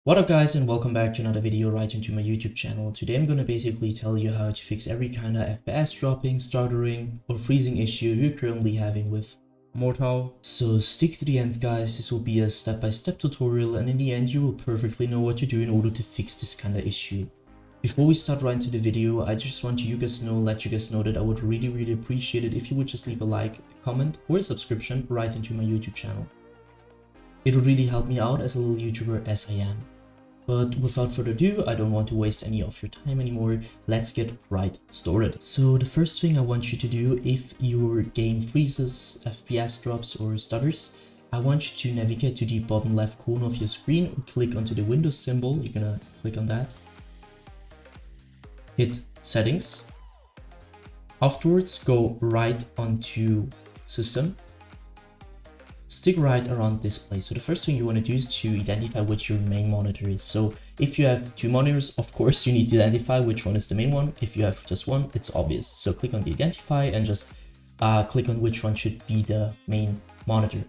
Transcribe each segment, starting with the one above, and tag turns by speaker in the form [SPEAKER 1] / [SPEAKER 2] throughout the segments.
[SPEAKER 1] What up guys, and welcome back to another video right into my YouTube channel. Today I'm gonna basically tell you how to fix every kind of FPS dropping, stuttering or freezing issue you're currently having with Mordhau. So stick to the end guys, this will be a step-by-step tutorial and in the end you will perfectly know what to do in order to fix this kind of issue. Before we start right into the video, I just want to let you guys know that I would really appreciate it if you would just leave a like, a comment or a subscription right into my YouTube channel. It would really help me out as a little YouTuber as I am. But without further ado, I don't want to waste any of your time anymore. Let's get right started. So the first thing I want you to do, if your game freezes, FPS drops or stutters, I want you to navigate to the bottom left corner of your screen or click onto the Windows symbol. You're gonna click on that. Hit settings. Afterwards, go right onto system. Stick right around display. So the first thing you want to do is to identify which your main monitor is. So if you have two monitors, of course you need to identify which one is the main one. If you have just one, it's obvious. So click on the identify and just click on which one should be the main monitor.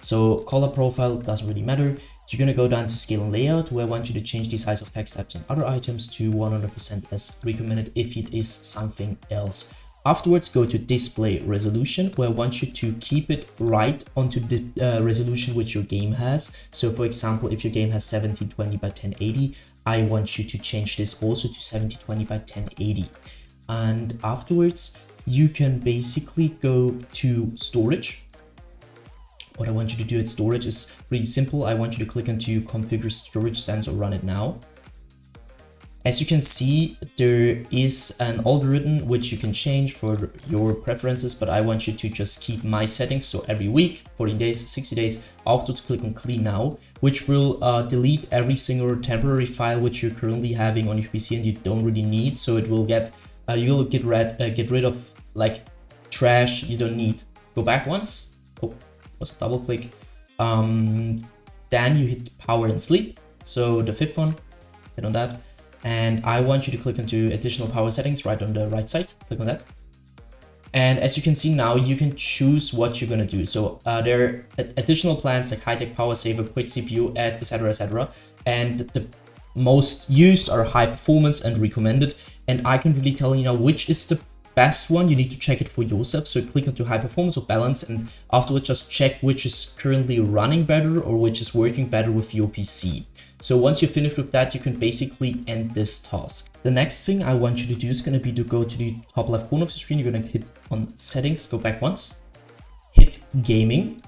[SPEAKER 1] So color profile doesn't really matter. You're going to go down to scale and layout, where I want you to change the size of text tabs and other items to 100% as recommended if it is something else. Afterwards, go to display resolution, where I want you to keep it right onto the resolution which your game has. So for example, if your game has 1720 by 1080, I want you to change this also to 1720 by 1080. And afterwards, you can basically go to storage. What I want you to do at storage is really simple. I want you to click onto configure storage sensor, run it now. As you can see, there is an algorithm which you can change for your preferences, but I want you to just keep my settings. So every week, 14 days, 60 days, afterwards click on clean now, which will delete every single temporary file which you're currently having on your PC and you don't really need. So it will get, you'll get rid of like trash you don't need. Go back once. Oh, was a double click. Then you hit power and sleep. So the fifth one, hit on that. And I want you to click onto additional power settings right on the right side. Click on that. And as you can see now, you can choose what you're going to do. So there are additional plans like high-tech power saver, quick CPU, add, etc, etc. And the most used are high performance and recommended. And I can really tell you now which is the best one. You need to check it for yourself. So click onto high performance or balance, and afterwards just check which is currently running better or which is working better with your PC. So once you're finished with that, you can basically end this task. The next thing I want you to do is going to be to go to the top left corner of the screen. You're going to hit on settings, go back once, hit gaming.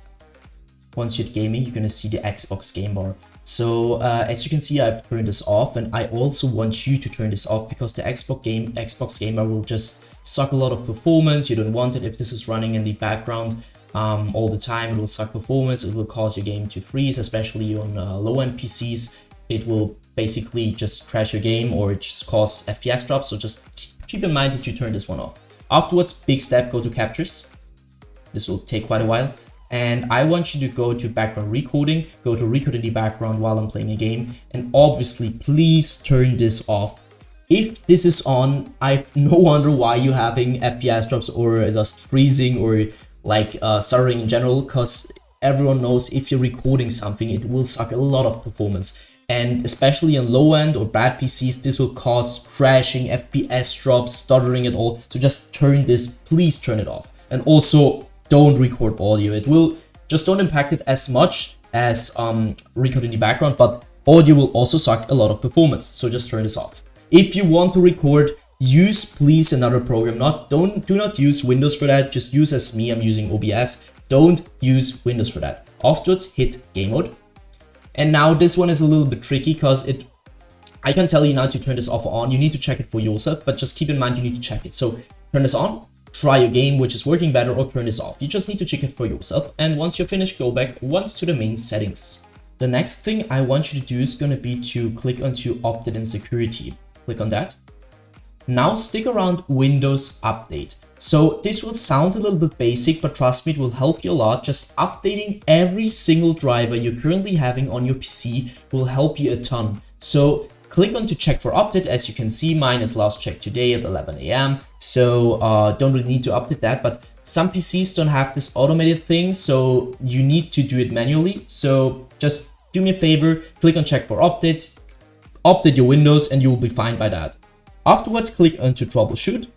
[SPEAKER 1] Once you hit gaming, you're going to see the Xbox game bar. So as you can see, I've turned this off, and I also want you to turn this off because the Xbox game bar will just suck a lot of performance. You don't want it if this is running in the background all the time. It will suck performance. It will cause your game to freeze, especially on low-end PCs. It will basically just crash your game or just cause FPS drops. So just keep in mind that you turn this one off. Afterwards, big step, go to captures. This will take quite a while. And I want you to go to background recording, go to record in the background while I'm playing a game. And obviously, please turn this off. If this is on, I've no wonder why you're having FPS drops or just freezing or like stuttering in general, because everyone knows if you're recording something, it will suck a lot of performance. And especially on low end or bad PCs, this will cause crashing, FPS drops, stuttering at all. So just turn this, please turn it off. And also don't record audio. It will just don't impact it as much as recording the background, but audio will also suck a lot of performance. So just turn this off. If you want to record, use please another program. Do not use Windows for that. Just use as me. I'm using OBS. Don't use Windows for that. Afterwards, hit game mode. And now this one is a little bit tricky because I can tell you now to turn this off or on. You need to check it for yourself, but just keep in mind you need to check it. So turn this on, try a game which is working better, or turn this off. You just need to check it for yourself. And once you're finished, go back once to the main settings. The next thing I want you to do is going to be to click onto update and security. Click on that. Now stick around Windows Update. So this will sound a little bit basic, but trust me, it will help you a lot. Just updating every single driver you're currently having on your PC will help you a ton. So click on to check for update. As you can see, mine is last checked today at 11 AM. So don't really need to update that, but some PCs don't have this automated thing. So you need to do it manually. So just do me a favor, click on check for updates, update your Windows, and you will be fine by that. Afterwards, click onto troubleshoot.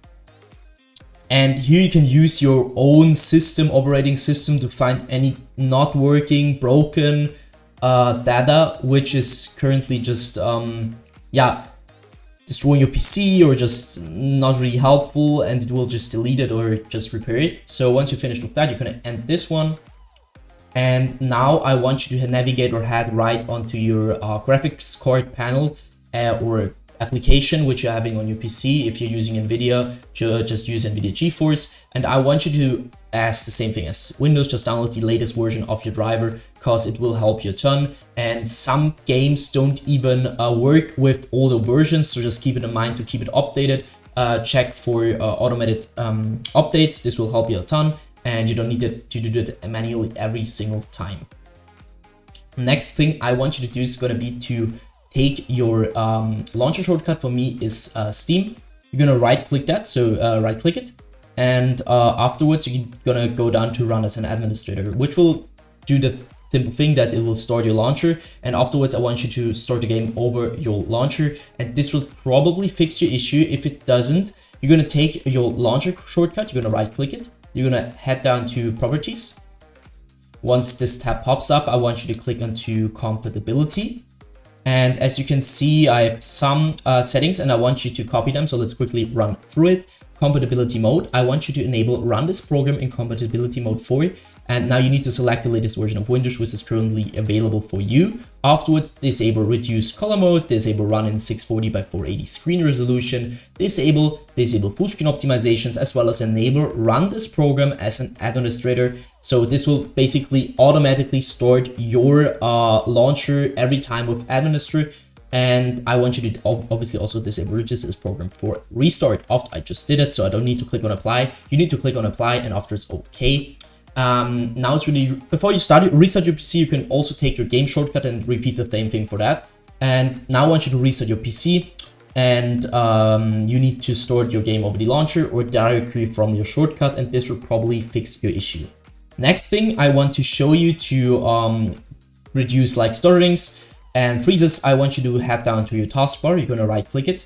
[SPEAKER 1] And here you can use your own operating system to find any not working, broken data, which is currently just, destroying your PC or just not really helpful, and it will just delete it or just repair it. So once you're finished with that, you're gonna end this one. And now I want you to navigate or head right onto your graphics card panel or application which you're having on your PC. If you're using NVIDIA, just use NVIDIA GeForce. And I want you to ask the same thing as Windows, just download the latest version of your driver, because it will help you a ton. And some games don't even work with older versions, so just keep it in mind to keep it updated. Check for automated updates. This will help you a ton, and you don't need to do that manually every single time. Next thing I want you to do is going to be to take your launcher shortcut. For me is Steam. You're going to right click that, so right click it. And afterwards, you're gonna go down to run as an administrator, which will do the simple thing that it will start your launcher. And afterwards, I want you to start the game over your launcher. And this will probably fix your issue. If it doesn't, you're gonna take your launcher shortcut, you're gonna right click it. You're gonna head down to properties. Once this tab pops up, I want you to click onto compatibility. And as you can see, I have some settings and I want you to copy them. So let's quickly run through it. Compatibility mode, I want you to enable run this program in compatibility mode 4. And now you need to select the latest version of Windows, which is currently available for you. Afterwards, disable reduced color mode, disable run in 640 by 480 screen resolution, disable full screen optimizations, as well as enable run this program as an administrator. So this will basically automatically start your launcher every time with administrator. And I want you to obviously also disable register this program for restart. After I just did it, so I don't need to click on apply. You need to click on apply, and after it's okay. Now it's really, before you restart your PC, you can also take your game shortcut and repeat the same thing for that. And now I want you to restart your PC, and you need to start your game over the launcher or directly from your shortcut, and this will probably fix your issue. Next thing I want to show you to reduce like stutterings and freezes, I want you to head down to your taskbar. You're gonna right click it,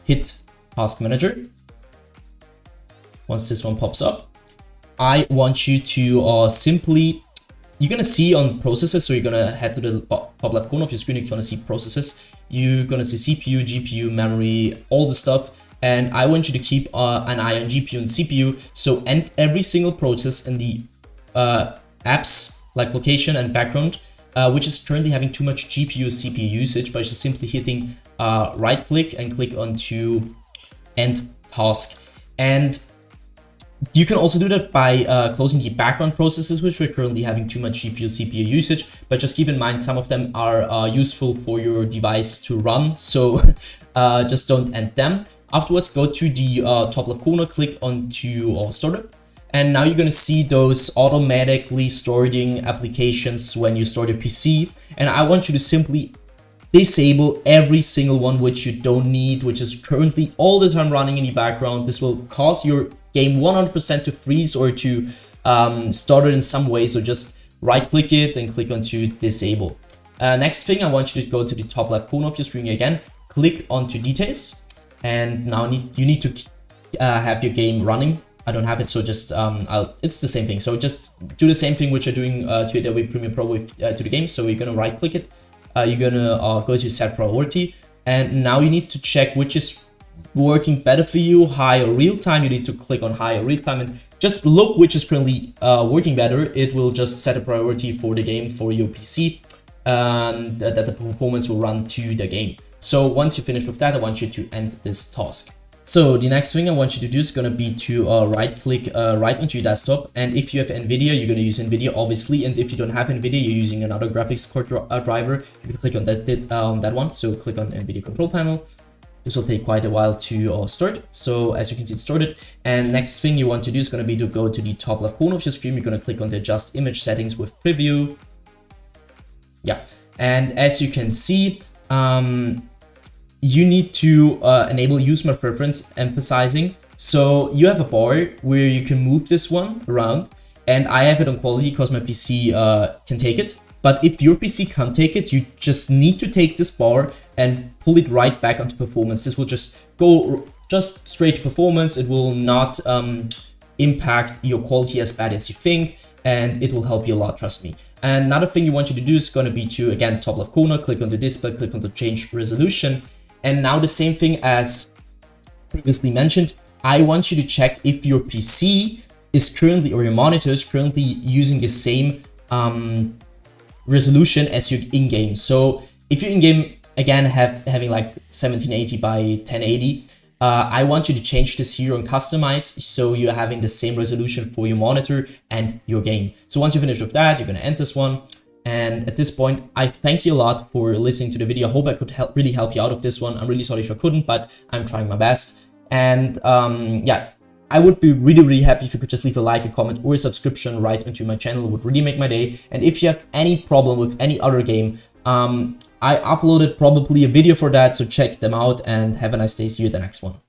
[SPEAKER 1] hit task manager. Once this one pops up, I want you to simply, you're gonna see on processes, so you're gonna head to the top left corner of your screen, you're gonna see processes. You're gonna see CPU, GPU, memory, all the stuff. And I want you to keep an eye on GPU and CPU. So and every single process in the apps like location and background, which is currently having too much GPU CPU usage, by just simply hitting right click and click onto end task. And you can also do that by closing the background processes, which are currently having too much GPU CPU usage, but just keep in mind some of them are useful for your device to run, so just don't end them. Afterwards, go to the top left corner, click onto startup. And now you're going to see those automatically starting applications when you start your PC. And I want you to simply disable every single one which you don't need, which is currently all the time running in the background. This will cause your game 100% to freeze or to stutter in some way. So just right click it and click onto disable. Next thing, I want you to go to the top left corner of your screen again, click onto details. And now you need to have your game running. I don't have it, so just it's the same thing. So just do the same thing which you're doing to Adobe Premiere Pro with to the game. So you're gonna right click it, you're gonna go to set priority, and now you need to check which is working better for you, high or real time. You need to click on high or real time and just look which is currently working better. It will just set a priority for the game for your PC, and that the performance will run to the game. So once you finish with that, I want you to end this task. So the next thing I want you to do is going to be to right click right onto your desktop. And if you have NVIDIA, you're going to use NVIDIA obviously. And if you don't have NVIDIA, you're using another graphics card driver, you can click on that one. So click on NVIDIA control panel. This will take quite a while to start. So as you can see, it's started. And next thing you want to do is going to be to go to the top left corner of your screen. You're going to click on the adjust image settings with preview. Yeah. And as you can see, you need to enable use my preference emphasizing. So you have a bar where you can move this one around, and I have it on quality because my PC can take it. But if your PC can't take it, you just need to take this bar and pull it right back onto performance. This will just go just straight to performance. It will not impact your quality as bad as you think, and it will help you a lot, trust me. And another thing you want you to do is going to be to, again, top left corner, click on the display, click on the change resolution. And now the same thing as previously mentioned, I want you to check if your PC is currently, or your monitor is currently using the same resolution as your in-game. So if you're in-game, again, having like 1780 by 1080, I want you to change this here on customize, so you're having the same resolution for your monitor and your game. So once you finish with that, you're going to end this one. And at this point, I thank you a lot for listening to the video. I hope I could really help you out of this one. I'm really sorry if I couldn't, but I'm trying my best. And yeah, I would be really happy if you could just leave a like, a comment, or a subscription right into my channel. It would really make my day. And if you have any problem with any other game, I uploaded probably a video for that, so check them out and have a nice day. See you at the next one.